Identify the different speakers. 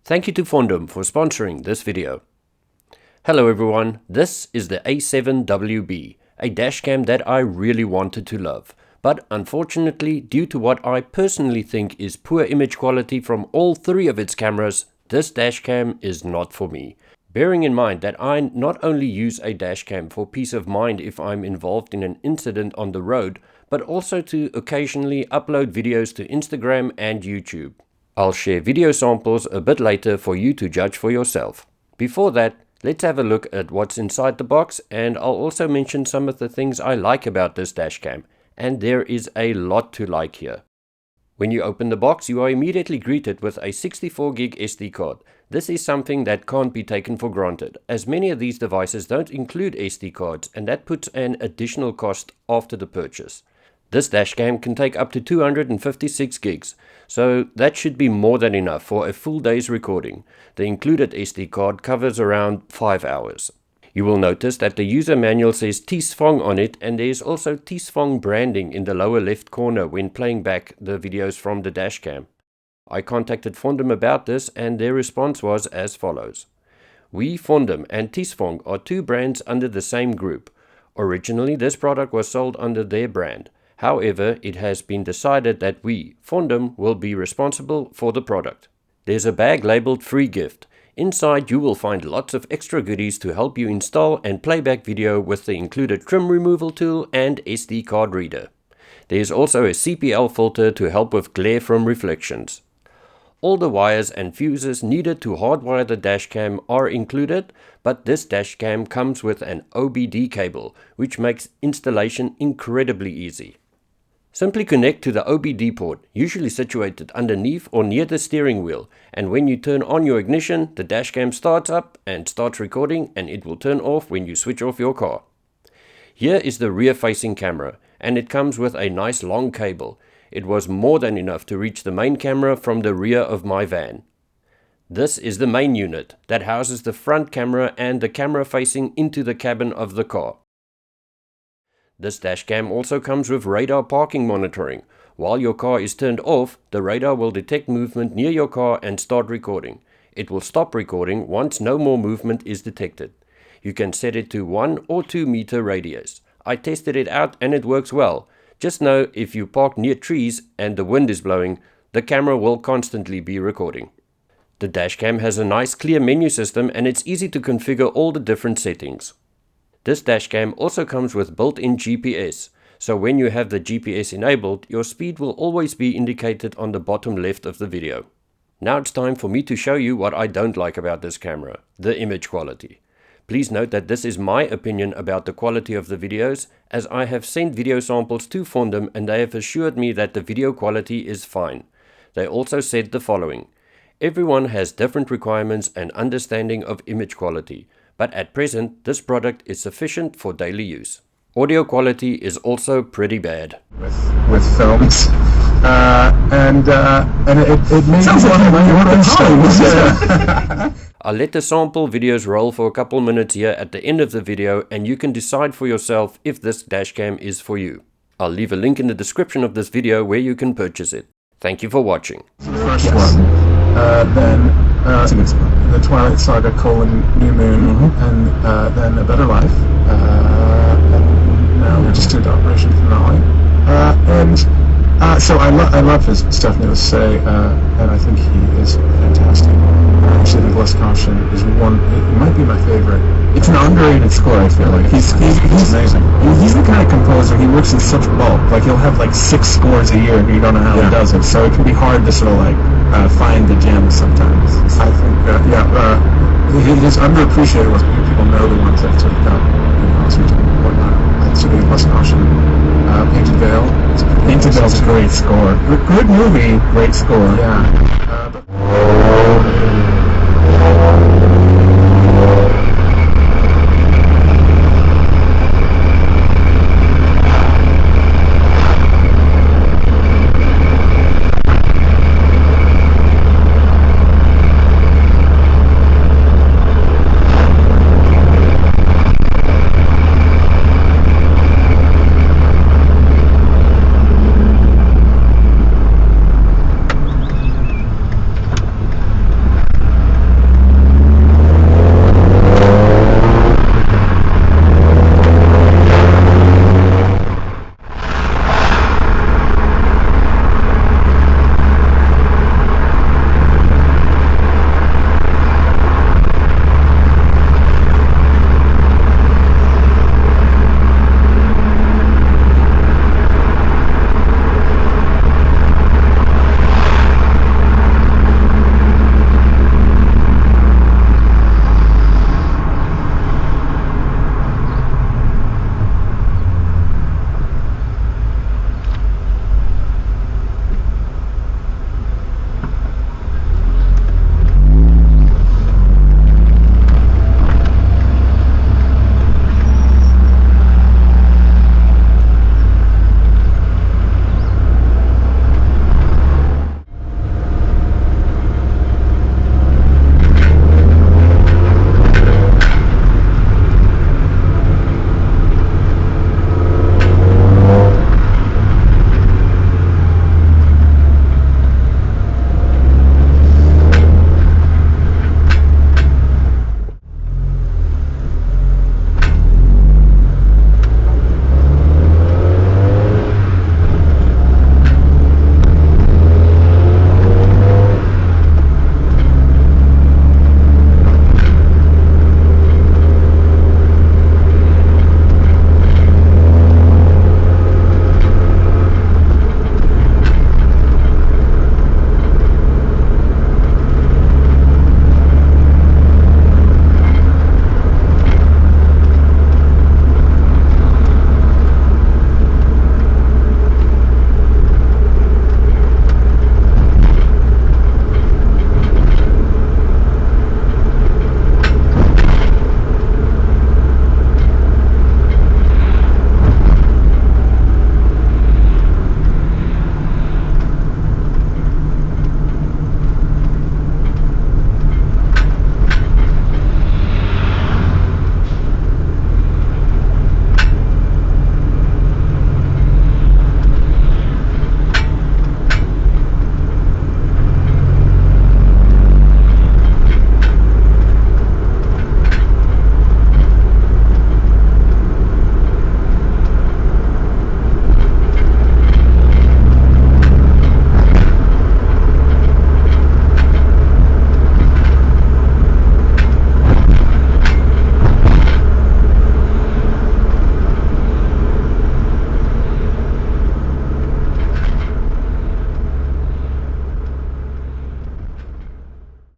Speaker 1: Thank you to FONDIM for sponsoring this video. Hello everyone, this is the A7WB, a dashcam that I really wanted to love. But unfortunately, due to what I personally think is poor image quality from all three of its cameras, this dashcam is not for me. Bearing in mind that I not only use a dashcam for peace of mind if I'm involved in an incident on the road, but also to occasionally upload videos to Instagram and YouTube. I'll share video samples a bit later for you to judge for yourself. Before that, let's have a look at what's inside the box, and I'll also mention some of the things I like about this dashcam, and there is a lot to like here. When you open the box, you are immediately greeted with a 64GB SD card. This is something that can't be taken for granted, as many of these devices don't include SD cards, and that puts an additional cost after the purchase. This dashcam can take up to 256 gigs, so that should be more than enough for a full day's recording. The included SD card covers around 5 hours. You will notice that the user manual says TSFONG on it, and there is also TSFONG branding in the lower left corner when playing back the videos from the dashcam. I contacted FONDIM about this, and their response was as follows. We, FONDIM and TSFONG are two brands under the same group. Originally, this product was sold under their brand. However, it has been decided that we, FONDIM, will be responsible for the product. There's a bag labeled free gift. Inside you will find lots of extra goodies to help you install and playback video with the included trim removal tool and SD card reader. There is also a CPL filter to help with glare from reflections. All the wires and fuses needed to hardwire the dashcam are included, but this dashcam comes with an OBD cable, which makes installation incredibly easy. Simply connect to the OBD port, usually situated underneath or near the steering wheel, and when you turn on your ignition, the dashcam starts up and starts recording, and it will turn off when you switch off your car. Here is the rear-facing camera, and it comes with a nice long cable. It was more than enough to reach the main camera from the rear of my van. This is the main unit that houses the front camera and the camera facing into the cabin of the car. This dashcam also comes with radar parking monitoring. While your car is turned off, the radar will detect movement near your car and start recording. It will stop recording once no more movement is detected. You can set it to 1 or 2 meter radius. I tested it out and it works well. Just know if you park near trees and the wind is blowing, the camera will constantly be recording. The dashcam has a nice clear menu system, and it's easy to configure all the different settings. This dashcam also comes with built-in GPS, so when you have the GPS enabled, your speed will always be indicated on the bottom left of the video. Now it's time for me to show you what I don't like about this camera, the image quality. Please note that this is my opinion about the quality of the videos, as I have sent video samples to FONDIM and they have assured me that the video quality is fine. They also said the following. Everyone has different requirements and understanding of image quality, but at present this product is sufficient for daily use. Audio quality is also pretty bad.
Speaker 2: With films, and it made
Speaker 3: sounds like you want to
Speaker 1: I'll let the sample videos roll for a couple minutes here at the end of the video, and you can decide for yourself if this dashcam is for you. I'll leave a link in the description of this video where you can purchase it. Thank you for watching.
Speaker 2: The first one, then The Twilight Saga: New Moon, and then A Better Life, and now we just did Operation Finale. So I love his stuff, needless to say, and I think he is fantastic. Actually, I think Less Caution is it might be my favorite. It's an underrated score, I feel like. He's amazing. He's the kind of composer, he works in such bulk. Like, he'll have like 6 scores a year and you don't know how he does it, so it can be hard to sort of like find the gems sometimes. I think, he is underappreciated once people know the ones that sort of got, and whatnot. So Less Caution, Painted Veil. Painted Veil's a great score. Good movie, great score. Yeah.